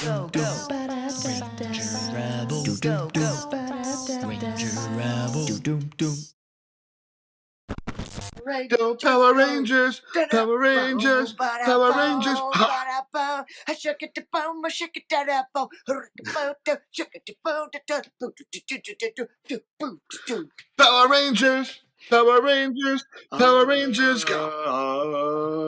Go, go. Ranger Rabble. Go, go. Ranger Rabble. Power Rangers, Power Rangers, Power Rangers. Power Rangers, Power Rangers, Power Rangers.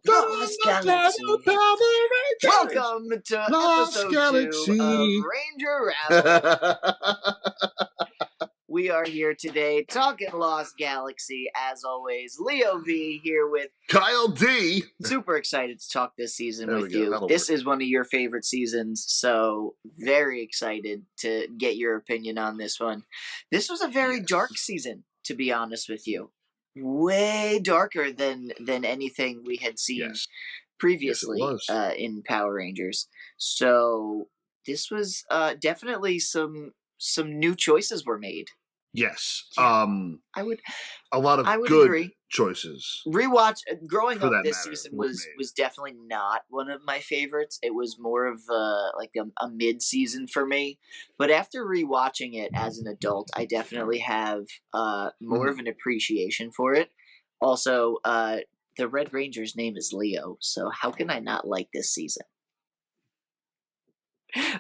Lost Galaxy. Power Rangers. Welcome to Lost episode Galaxy. 2 of Ranger Rabble. We are here today talking Lost Galaxy. As always, Leo V here with Kyle D. Super excited to talk this season There we with go, you. that'll This work. is one of your favorite seasons, so very excited to get your opinion on this one. This was a very dark season, to be honest with you. Way darker than anything we had seen previously was. in Power Rangers. So this was definitely some new choices were made. Yes. Yeah. A lot of I would good agree. choices. Growing For up that this matter, season were was made. definitely not one of my favorites. It was more of a mid season for me. But after rewatching it as an adult, I definitely have more of an appreciation for it. Also, the Red Ranger's name is Leo, so how can I not like this season?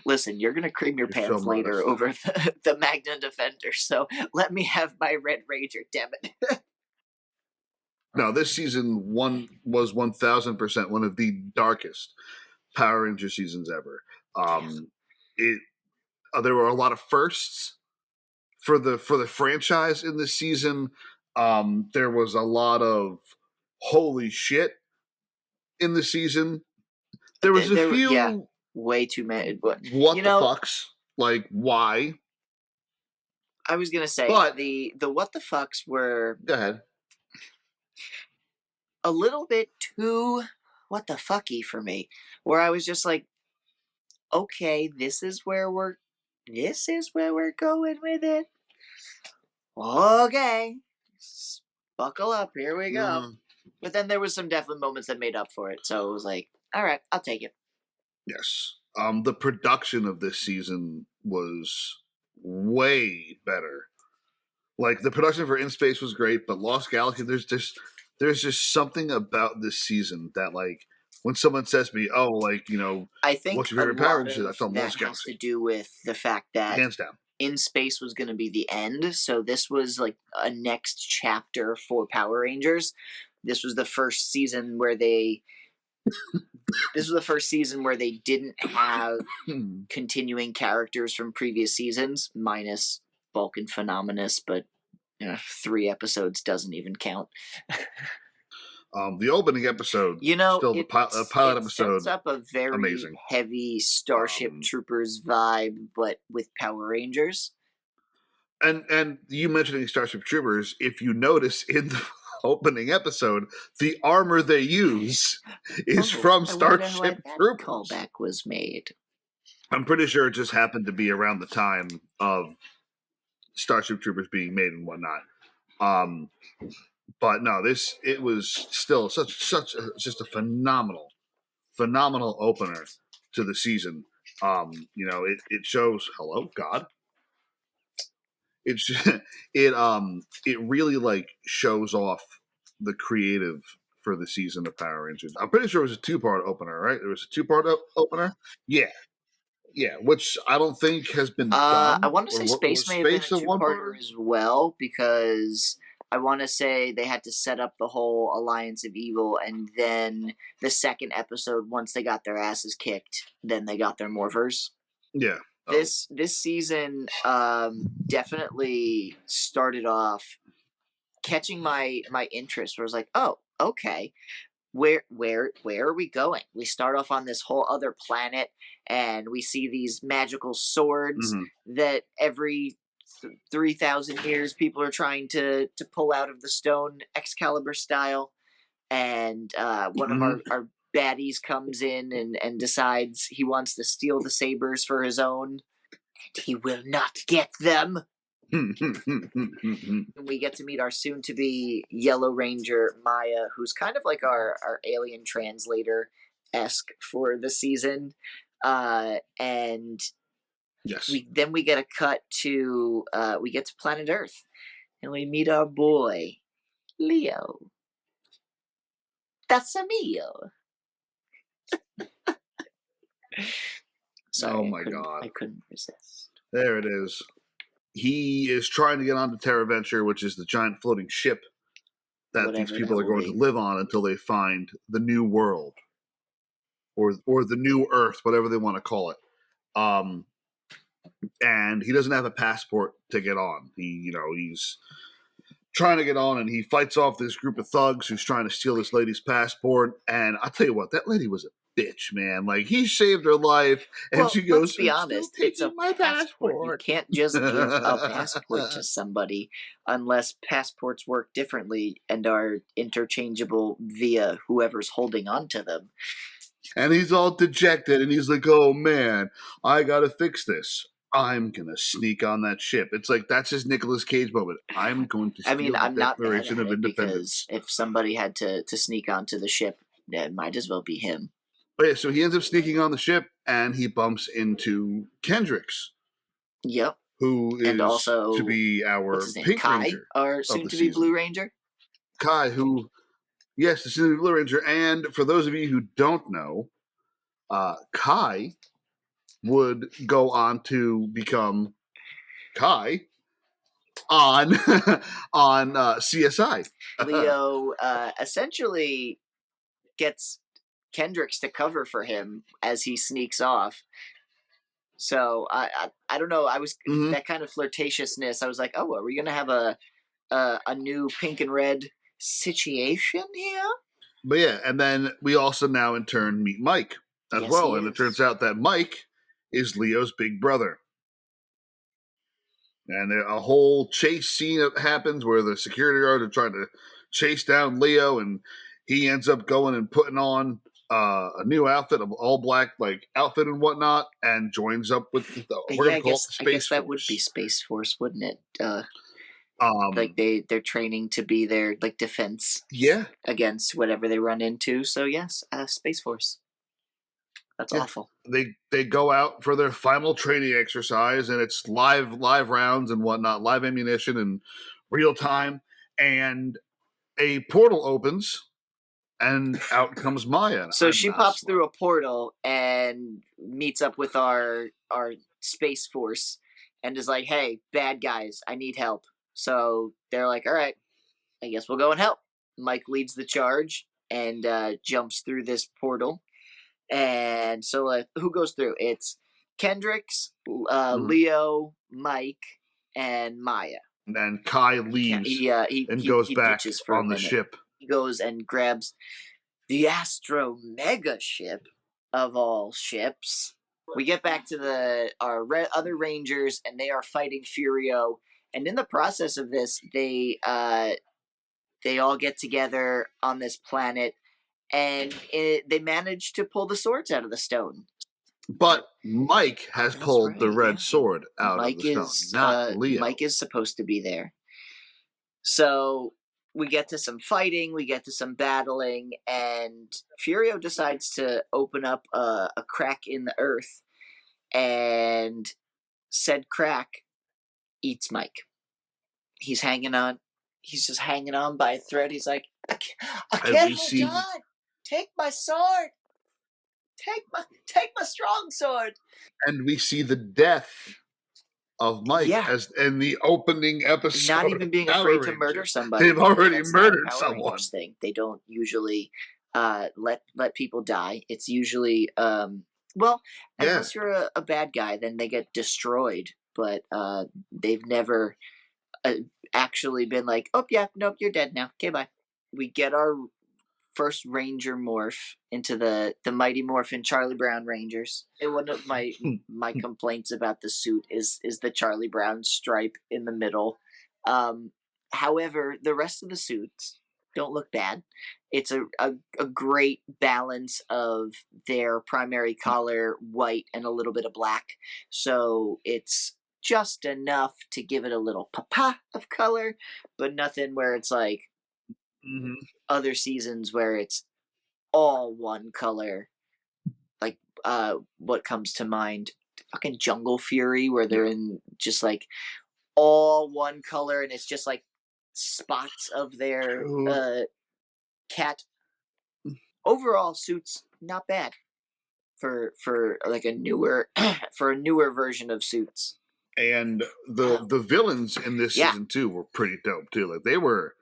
Listen, you're gonna cream your You're so pants later modest. over the Magna Defender, so let me have my Red Ranger, damn it. No, this season was 1,000% one of the darkest Power Ranger seasons ever. There were a lot of firsts for the franchise in this season. There was a lot of holy shit in the season. There was a few way too many. what the fucks, like why? I was gonna say, but the what the fucks were. Go ahead. A little bit too what the fucky for me, where I was just like, okay, this is where we're going with it. Okay, buckle up, here we go. But then there was some definite moments that made up for it, so it was like, all right, I'll take it. Yes. The production of this season was way better. Like the production for In Space was great, but Lost Galaxy, there's just something about this season that, like, when someone says to me, "Oh, like, I think what's your favorite Power Ranger?" I tell them that Lost has Galaxy. to do with the fact that Hands down. In Space was going to be the end, so this was like a next chapter for Power Rangers. This was the first season where they didn't have continuing characters from previous seasons, minus Bulk and Phenomenus, but 3 episodes doesn't even count. The opening episode, still the pilot episode, sets up a very amazing. Heavy Starship Troopers vibe, but with Power Rangers. And you mentioning Starship Troopers, if you notice in the opening episode, the armor they use is from Starship Troopers. Callback was made. I'm pretty sure it just happened to be around the time of Starship Troopers being made and whatnot. But no, it was still just a phenomenal opener to the season. It shows hello God. It really like shows off the creative for the season of Power Rangers. I'm pretty sure it was a 2-part opener, right? There was a 2-part opener. Yeah, which I don't think has been done. I want to say Space may have been a 2-parter as well, because I want to say they had to set up the whole Alliance of Evil, and then the second episode, once they got their asses kicked, then they got their morphers. Yeah. This season definitely started off catching my interest, where I was like, oh, okay. Where are we going? We start off on this whole other planet, and we see these magical swords that every 3,000 years people are trying to pull out of the stone, Excalibur style. And one of our baddies comes in and decides he wants to steal the sabers for his own, and he will not get them. We get to meet our soon-to-be Yellow Ranger, Maya, who's kind of like our alien translator-esque for the season. And Yes. we get a cut to we get to planet Earth, and we meet our boy Leo. That's a meal. Oh Sorry, my god. I couldn't resist. There it is. He is trying to get onto Terra Venture, which is the giant floating ship that these Whatever that people are will going to be. live on until they find the new world or the new Earth, whatever they want to call it. And he doesn't have a passport to get on. He's trying to get on, and he fights off this group of thugs who's trying to steal this lady's passport. And I'll tell you what, that lady was a bitch, man. Like, he saved her life, and Well, she let's goes, be "I'm still honest. It's a taking my passport. You passport." can't just give a passport to somebody unless passports work differently and are interchangeable via whoever's holding on to them. And he's all dejected, and he's like, "Oh man, I gotta fix this. I'm gonna sneak on that ship." It's like, that's his Nicolas Cage moment. I'm going to I mean, steal the I'm not mad Declaration at of it because Independence. if somebody had to sneak onto the ship, it might as well be him. But yeah, so he ends up sneaking on the ship, and he bumps into Kendricks, Yep. who And is to also, be what's our his name? Pink Kai, Ranger our of soon the to be Blue season. Ranger. Kai, who, yes, the City Blue Ranger. And for those of you who don't know, Kai would go on to become Kai on on CSI. Leo essentially gets Kendricks to cover for him as he sneaks off. So I don't know. I was Mhm. that kind of flirtatiousness. I was like, oh, are we gonna have a new pink and red situation here? But yeah, and then we also now in turn meet Mike as Yes, well, he and it is. turns out that Mike is Leo's big brother. And a whole chase scene happens where the security guard are trying to chase down Leo, and he ends up going and putting on a new outfit of all black like outfit and whatnot, and joins up with we're Yeah, gonna call it the I Space guess that would be Force. Space Force, wouldn't it? Like Um, they're training to be their like defense yeah, against whatever they run into. So yes, Space Force. That's yeah. awful. They go out for their final training exercise, and it's live rounds and whatnot, live ammunition and real time, and a portal opens, and out comes Maya. And So I'm she not pops smart. through a portal and meets up with our Space Force and is like, "Hey, bad guys, I need help." So they're like, "All right, I guess we'll go and help." Mike leads the charge and jumps through this portal. And so, who goes through? It's Kendricks, Mhm. Leo, Mike, and Maya. And then Kai leaves and goes He back ditches for a on the minute. ship. He goes and grabs the Astro Mega ship of all ships. We get back to our other Rangers, and they are fighting Furio. And in the process of this, they all get together on this planet, and they manage to pull the swords out of the stone. But Mike has That's pulled the right. red Yeah, sword out of the stone, not Leo. Mike is supposed to be there. So we get to some fighting, we get to some battling, and Furio decides to open up a crack in the earth, and said crack eats Mike. He's hanging on. He's just hanging on by a thread. He's like, I And can't we hold see on. Take my sword. Take my strong sword. the death of Mike Yeah, as in the opening not episode of even being Power afraid to murder Rangers. somebody They've because already that's not a murdered Power someone. Rangers thing. They don't usually let people die. It's usually well, Yeah. unless you're a bad guy, then they get destroyed. But they've never uh, actually been like, oh yeah, nope, you're dead now. Okay, bye. We get our first Ranger morph into the Mighty Morphin Charlie Brown Rangers. And one of my complaints about the suit is the Charlie Brown stripe in the middle. Um, However, the rest of the suits don't look bad. It's a great balance of their primary color, white, and a little bit of black. So it's just enough to give it a little papa of color, but nothing where it's like Mhm. other seasons where it's all one color, like what comes to mind. Fucking Jungle Fury, where they're Yeah. in just like all one color, and it's just like spots of their Dude. cat. Overall, suits not bad for like a newer for a newer version of suits. And the villains in this Yeah, season too were pretty dope too. Like they were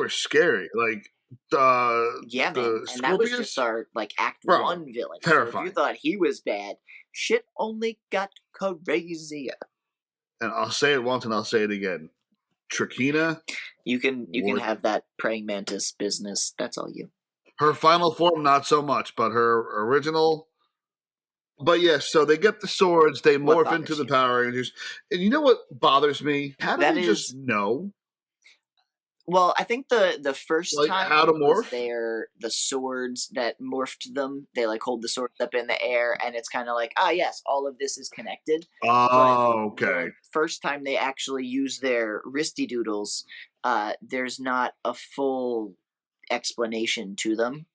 scary. Like yeah, man, the and that was just Scorpius, our like Act bro, One villain. So if you terrifying. thought he was bad, shit only got crazier. And I'll say it once and I'll say it again. Trakina, You can war, have that praying mantis business. That's all you. her final form not so much, but her original. But yes, so they get the swords, they What morph into bothers the you? Power Rangers, and you know what bothers me? How do That they just is know Well, I think the first like time how to it was morph? the swords that morphed them. They like hold the swords up in the air, and it's kind of like, ah, yes, all of this is connected. But Oh, okay. the first time they actually use their wristy doodles, there's not a full explanation to them.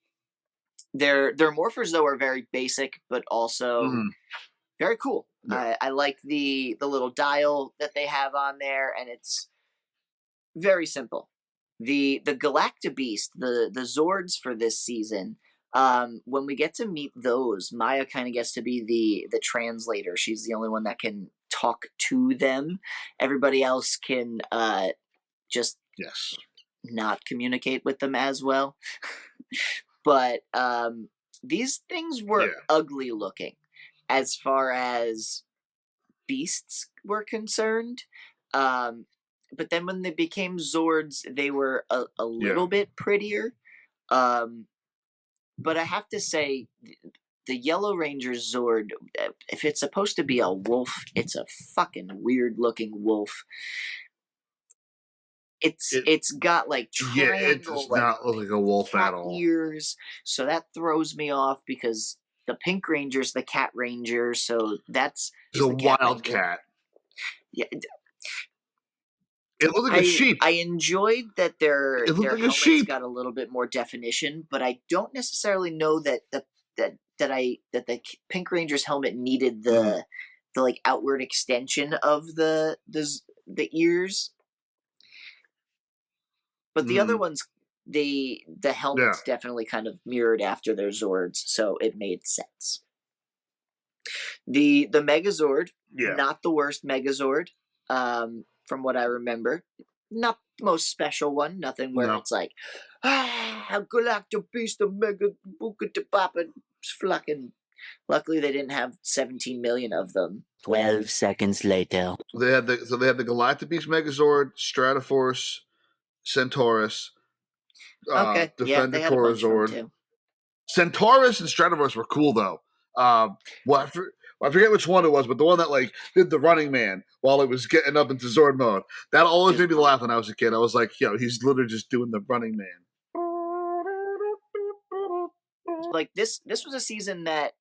Their morphers though are very basic, but also Mhm. very cool. Yeah. I like the little dial that they have on there, and it's very simple. The Galactabeast, the Zords for this season. When we get to meet those, Maya kind of gets to be the translator. She's the only one that can talk to them. Everybody else can just Yes. not communicate with them as well. But these things were Yeah. ugly looking as far as beasts were concerned. Um, but then when they became Zords, they were a Yeah. little bit prettier. Um, but I have to say, the Yellow Ranger Zord, if it's supposed to be a wolf, it's a fucking weird looking wolf. It It's got like yeah, it triangle does like not look like a wolf at cat all. ears, so that throws me off because the Pink Ranger's the Cat Ranger, so that's It's she's a the Cat Ranger. wildcat. Yeah, It looked like a sheep. I enjoyed that It looked their like a helmets sheep. got a little bit more definition, but I don't necessarily know that that the Pink Ranger's helmet needed Mm, the like outward extension of the ears, but the other mm, ones the yeah. helmets definitely kind of mirrored after their Zords, so it made sense. The Megazord, Yeah. not the worst Megazord, from what I remember. Not the most special one. Nothing where No. it's like, Galactic Beast of Mega Bookatapapa. Fucking. Luckily, they didn't have 17 million of them. 12 seconds later. They had the Galactabeast Megazord, Stratoforce, Centaurus, Okay, yeah, they had a bunch of them Defendicorazord. too. Centaurus and Stratoforce were cool though. Well, I forget which one it was, but the one that like did the Running Man while it was getting up into Zord mode. That always Just made me laugh when I was a kid. I was like, yo, he's literally just doing the Running Man. like this was a season that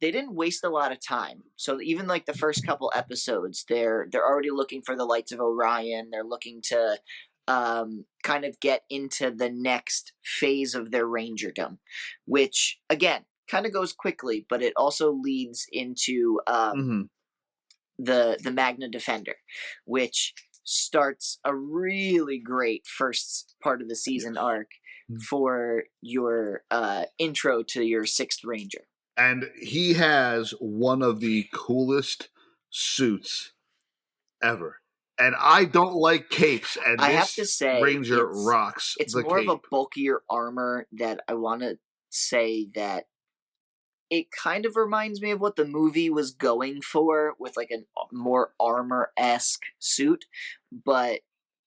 they didn't waste a lot of time. So even like the first couple episodes, they're already looking for the lights of Orion. They're looking to kind of get into the next phase of their rangerdom, which again kind of goes quickly, but it also leads into Mm-hmm. the Magna Defender, which starts a really great first part of the season Yes. arc for your intro to your sixth ranger. And he has one of the coolest suits ever. And I don't like capes, and I have to this say Ranger rocks it's the more of a cape. bulkier armor that I want to say that it kind of reminds me of what the movie was going for with like a more armor-esque suit, but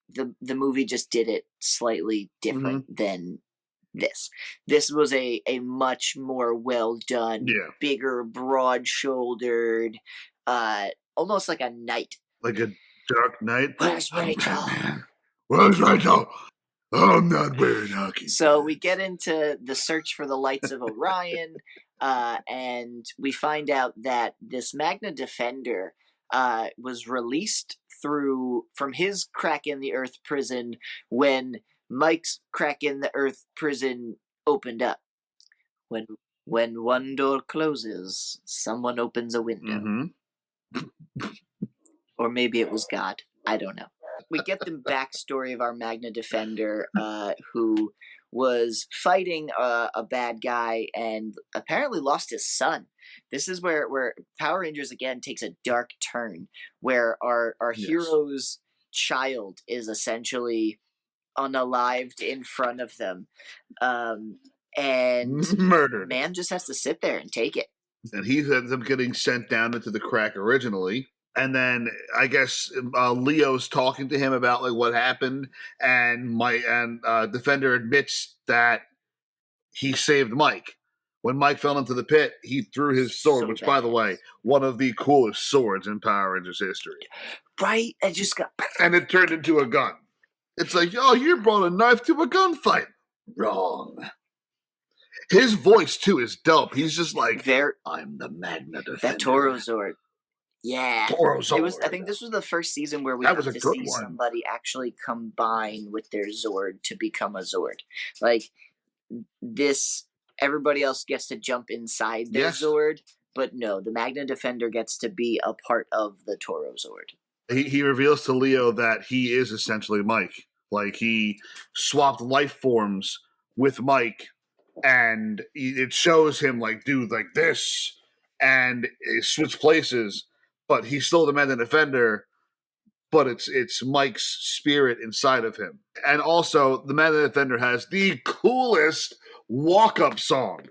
the movie just did it slightly Mm-hmm. different than this. This was a much more well done, Yeah, bigger, broad shouldered, almost like a knight. like a Dark Knight. Where's I'm Rachel? Batman. Where's Rachel? I'm not wearing hockey So we get pants. into the search for the lights of Orion, and we find out that this Magna Defender was released from his crack in the Earth prison when Mike's crack in the Earth prison opened up. When When one door closes, someone opens a window. Mm-hmm. Or maybe it was God. I don't know. We get the backstory of our Magna Defender, who was fighting a bad guy and apparently lost his son. This is where Power Rangers again takes a dark turn, where our Yes. hero's child is essentially unalived in front of them, and Murdered. man just has to sit there and take it. And he ends up getting sent down into the crack originally. And then I guess Leo's talking to him about like what happened, and Defender admits that he saved Mike. When Mike fell into the pit, he threw his sword, So which, by the badass. way, one of the coolest swords in Power Rangers history. Right? I just got. And it turned into a gun. It's like, oh, you brought a knife to a gunfight. Wrong. His voice, too, is dope. He's just like, I'm the Magna Defender. That Toro Zord. Yeah. Toro Zord. It was, I think this was the first season where we That got was a to good see one. somebody actually combine with their Zord to become a Zord. Like, this, everybody else gets to jump inside their Yes. Zord, but no, the Magna Defender gets to be a part of the Toro Zord. He reveals to Leo that he is essentially Mike. Like, he swapped life forms with Mike, and it shows him, like, do like this, and switch places, but he's still the Magna Defender, but it's Mike's spirit inside of him. And also, the Magna Defender has the coolest walk-up song.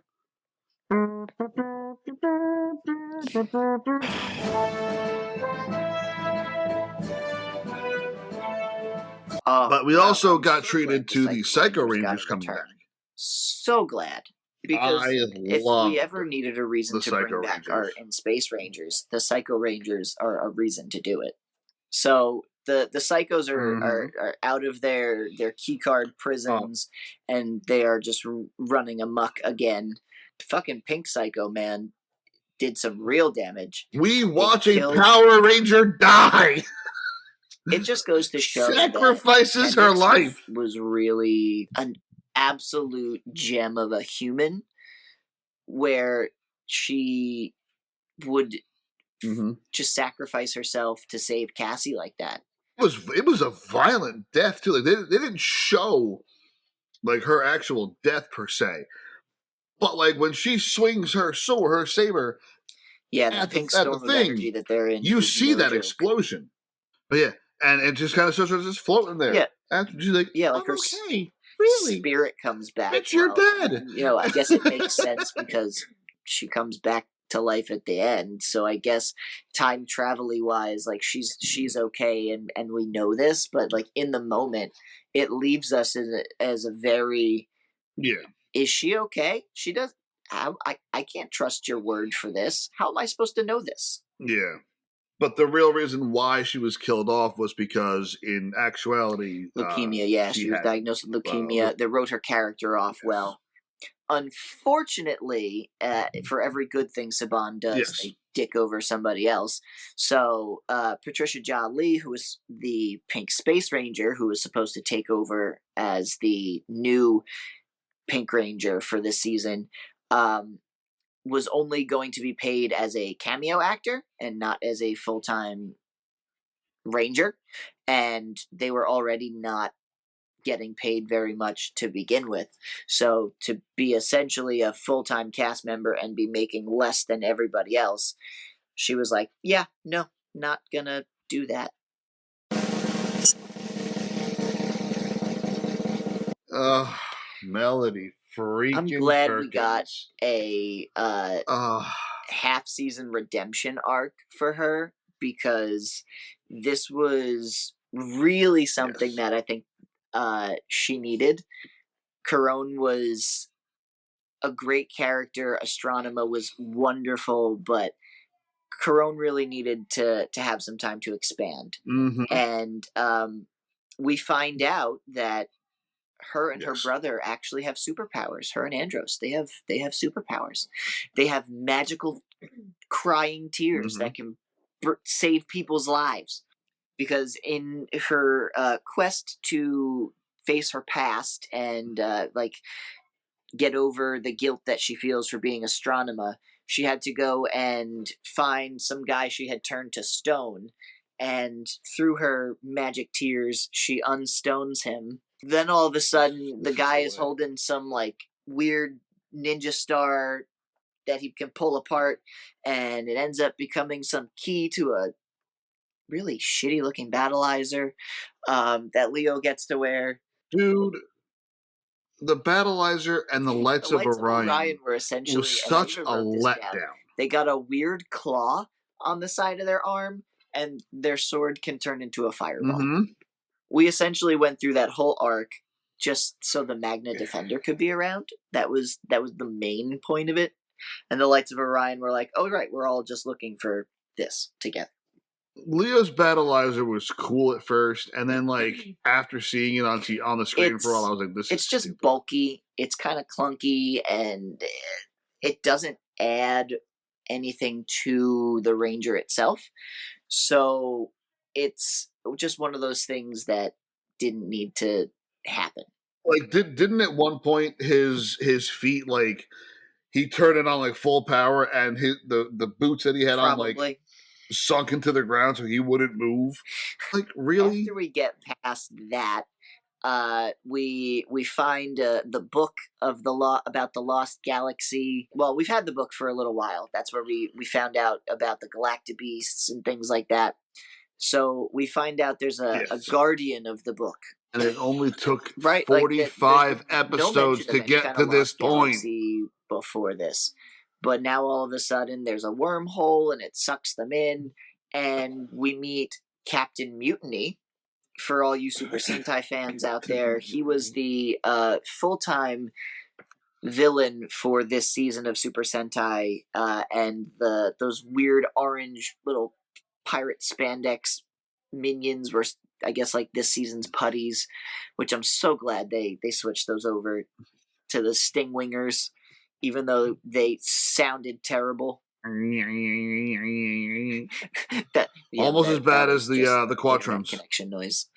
But we also got treated to the Psycho Rangers coming back. So glad. Because if we ever needed a reason to bring back our In Space Rangers, the Psycho Rangers are a reason to do it. So the Psychos are out of their keycard prisons, and they are just running amok again. Fucking Pink Psycho, man, did some real damage. We watch a Power Ranger die. It just goes to show sacrifices that her life. Was really an absolute gem of a human, where she would just sacrifice herself to save Cassie like that. It was a violent death too. Like they didn't show like her actual death per se, but like when she swings her sword, her saber, yeah, that pink storm of energy that they're in, you see that explosion. But yeah, and it just kind of shows her just floating there. Yeah, after she's like, yeah, like her spirit comes back. Bitch, you're dead. You know, I guess it makes sense because she comes back to life at the end. So I guess time travel-y wise, like she's okay, and we know this, but like in the moment, it leaves us as a very Is she okay? She does. I can't trust your word for this. How am I supposed to know this? Yeah. But the real reason why she was killed off was because, in actuality, leukemia. Yeah, she was diagnosed with leukemia. They wrote her character off well. Unfortunately, for every good thing Saban does, they dick over somebody else. So Patricia Jia Lee, who was the Pink Space Ranger, who was supposed to take over as the new Pink Ranger for this season, was only going to be paid as a cameo actor and not as a full-time Ranger, and they were already not getting paid very much to begin with. So to be essentially a full-time cast member and be making less than everybody else, she was like, yeah, no, not gonna do that. Melody freaking I'm glad Perkins. We got a half-season redemption arc for her, because this was really something that I think she needed. Corone was a great character. Astronema was wonderful, but Corone really needed to have some time to expand. And we find out that her and her brother actually have superpowers. Her and Andros, they have superpowers. They have magical crying tears that can save people's lives. Because in her quest to face her past and like get over the guilt that she feels for being Astronema, she had to go and find some guy she had turned to stone, and through her magic tears, she unstones him. Then all of a sudden, the guy is holding some like weird ninja star that he can pull apart, and it ends up becoming some key to a really shitty looking battleizer that Leo gets to wear. Dude, the battleizer and the The lights of lights of Orion Orion were essentially, was and I such even a wrote this down, letdown. they got a weird claw on the side of their arm, and their sword can turn into a fireball. Mm-hmm. We essentially went through that whole arc just so the Magna Defender could be around. That was the main point of it. And the Lights of Orion were like, oh right, we're all just looking for this together. Leo's battleizer was cool at first, and then like after seeing it on the screen for a while, I was like, "This it's is just stupid." bulky. It's kind of clunky, and it doesn't add anything to the Ranger itself. So it's just one of those things that didn't need to happen. Like, didn't at one point his feet like he turned it on like full power, and the boots that he had on like Probably. sunk into the ground so he wouldn't move. Like, really? After we get past that, we find the book of the law about the lost galaxy. Well, we've had the book for a little while. That's where we found out about the galactic beasts and things like that. So we find out there's a Yes. guardian of the book. And it only took Right, 45 no episodes mention of to any get kind to of this lost point. galaxy before this. But now all of a sudden there's a wormhole and it sucks them in, and we meet Captain Mutiny. For all you Super Sentai fans out there, he was the full-time villain for this season of Super Sentai, and those weird orange little pirate spandex minions were, I guess, like this season's putties, which I'm so glad they switched those over to the Stingwingers, even though they sounded terrible. Almost as bad as the internet Quatrons. connection noise.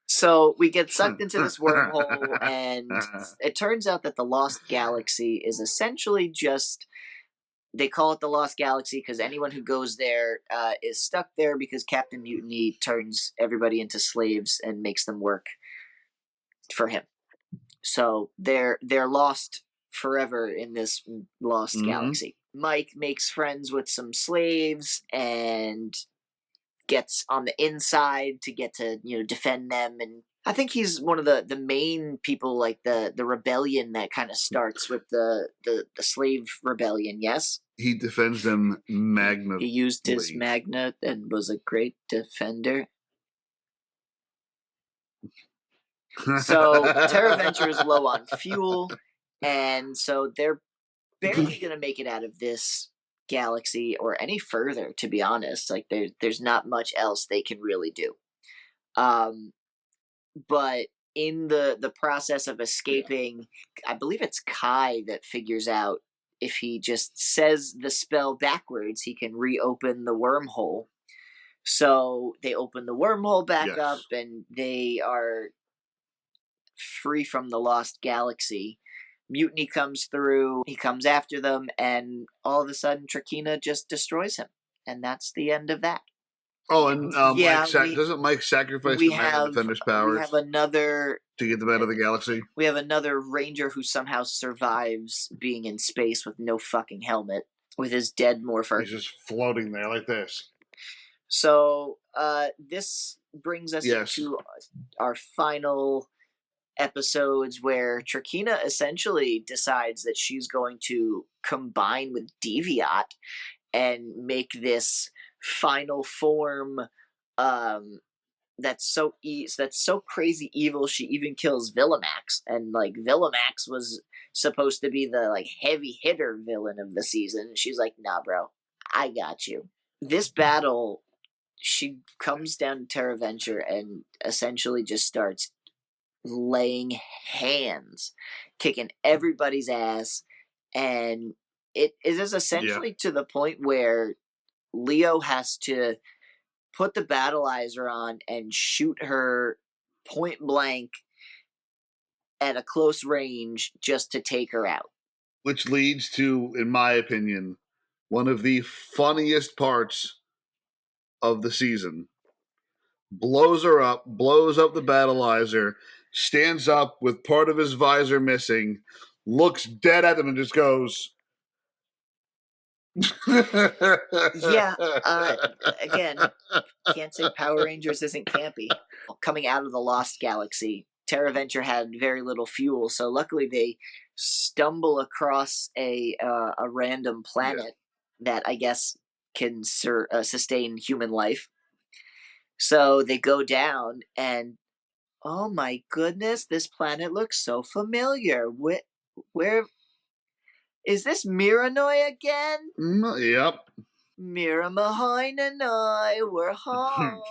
So we get sucked into this wormhole, and it turns out that the Lost Galaxy is essentially just, they call it the Lost Galaxy because anyone who goes there is stuck there because Captain Mutiny turns everybody into slaves and makes them work for him. So they're lost forever in this lost galaxy. Mike makes friends with some slaves and gets on the inside to get to defend them, and I think he's one of the main people, like the rebellion that kind of starts with the slave rebellion. Yes, he defends them magnetly. He used his magnet and was a great defender. So TerraVenture is low on fuel, and so they're barely going to make it out of this galaxy or any further, to be honest. Like there's not much else they can really do. But in the process of escaping, I believe it's Kai that figures out if he just says the spell backwards, he can reopen the wormhole. So they open the wormhole back up, and they are free from the lost galaxy. Mutiny comes through, he comes after them, and all of a sudden Trakina just destroys him. And that's the end of that. Oh, and doesn't Mike sacrifice the Magna Defender's powers? We have another to get them out of the galaxy. We have another Ranger who somehow survives being in space with no fucking helmet, with his dead morpher. He's just floating there like this. So this brings us into our final episodes, where Trakina essentially decides that she's going to combine with Deviat and make this final form that's so crazy evil she even kills Villamax. And like Villamax was supposed to be the like heavy hitter villain of the season. She's like, nah bro, I got you. This battle, she comes down to TerraVenture and essentially just starts laying hands, kicking everybody's ass, and it is essentially to the point where Leo has to put the battleizer on and shoot her point blank at a close range just to take her out. Which leads to, in my opinion, one of the funniest parts of the season. Blows her up, blows up the battleizer, stands up with part of his visor missing, looks dead at them, and just goes. Yeah, again, can't say Power Rangers isn't campy. Coming out of the Lost Galaxy, TerraVenture had very little fuel, so luckily they stumble across a random planet that I guess can sustain human life. So they go down, and oh my goodness, this planet looks so familiar. Where is this Miranoi again? Yep. Miramahoin and I were home.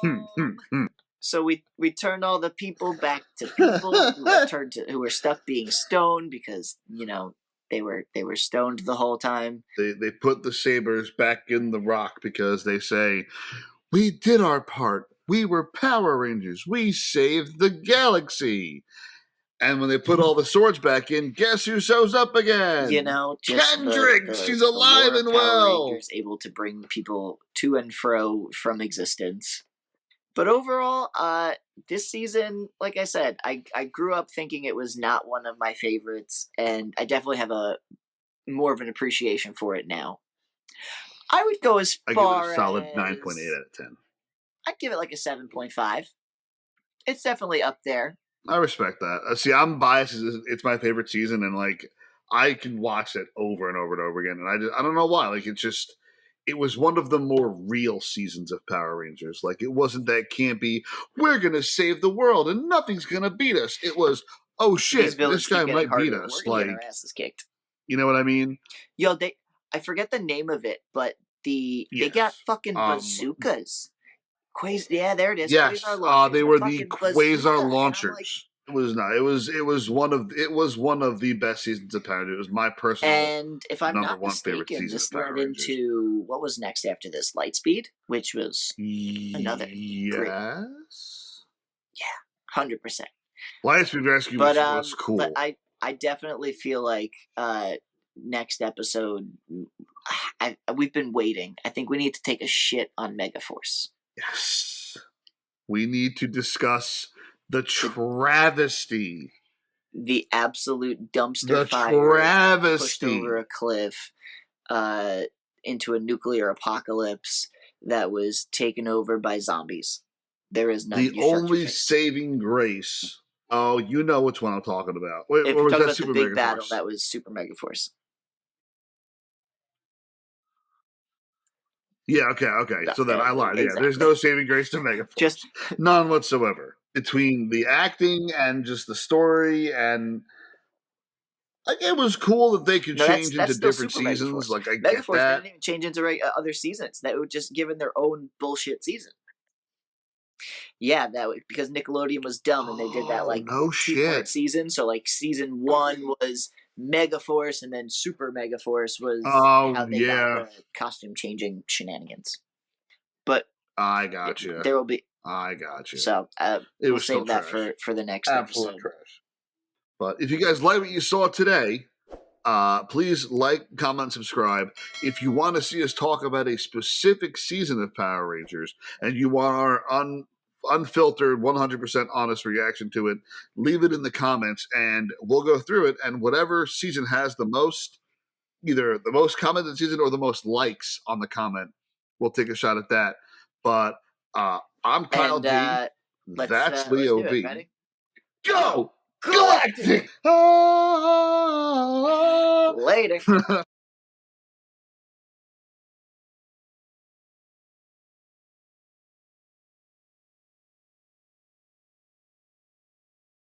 So we turn all the people back to people who were stuck being stoned because they were stoned the whole time. They put the sabers back in the rock because they say, we did our part. We were Power Rangers. We saved the galaxy. And when they put all the swords back in, guess who shows up again? Just Kendrick. She's alive and Power well. Rangers able to bring people to and fro from existence. But overall, this season, like I said, I grew up thinking it was not one of my favorites, and I definitely have more of an appreciation for it now. I would go as far I give it a solid 9.8 out of 10. I'd give it like a 7.5. It's definitely up there. I respect that. See, I'm biased. It's my favorite season, and like I can watch it over and over and over again. And I don't know why. Like it was one of the more real seasons of Power Rangers. Like it wasn't that campy. We're gonna save the world and nothing's gonna beat us. It was, oh shit, this guy might beat us. We're gonna get our asses kicked. You know what I mean? Yo, I forget the name of it, but they got fucking bazookas. Yeah, there it is. Yes, they were the Quasar launchers. It was not. It was one of the best seasons of Power Rangers. It was my personal and if I'm not mistaken, this led into what was next after this, Lightspeed, which was another great. Yeah, 100%. Lightspeed Rescue was cool. But I definitely feel like next episode, we've been waiting. I think we need to take a shit on Megaforce. Yes. We need to discuss the travesty. The absolute dumpster fire. Travesty. Pushed over a cliff into a nuclear apocalypse that was taken over by zombies. There is none. The only saving grace. Oh, you know which one I'm talking about. Wait, if you're talking about the big battle, that was Super Megaforce. Yeah, okay. So then I lied. Exactly. Yeah, there's no saving grace to Megaforce. Just none whatsoever. Between the acting and just the story, and it was cool that they could change into different seasons. Like I get Megaforce that. didn't even change into other seasons. That would just given their own bullshit season. Yeah, because Nickelodeon was dumb and they did that like two-part season. So like season 1 was Megaforce, and then Super Megaforce was how they got the costume changing shenanigans. But I got you. There will be. I got you. So we'll save that for the next episode. Trash. But if you guys like what you saw today, please like, comment, subscribe. If you want to see us talk about a specific season of Power Rangers and you want our unfiltered, 100% honest reaction to it, leave it in the comments and we'll go through it. And whatever season has the most, either the most commented season or the most likes on the comment, we'll take a shot at that. But I'm Kyle D. That's Leo V. Ready? Go! Galactic! Later.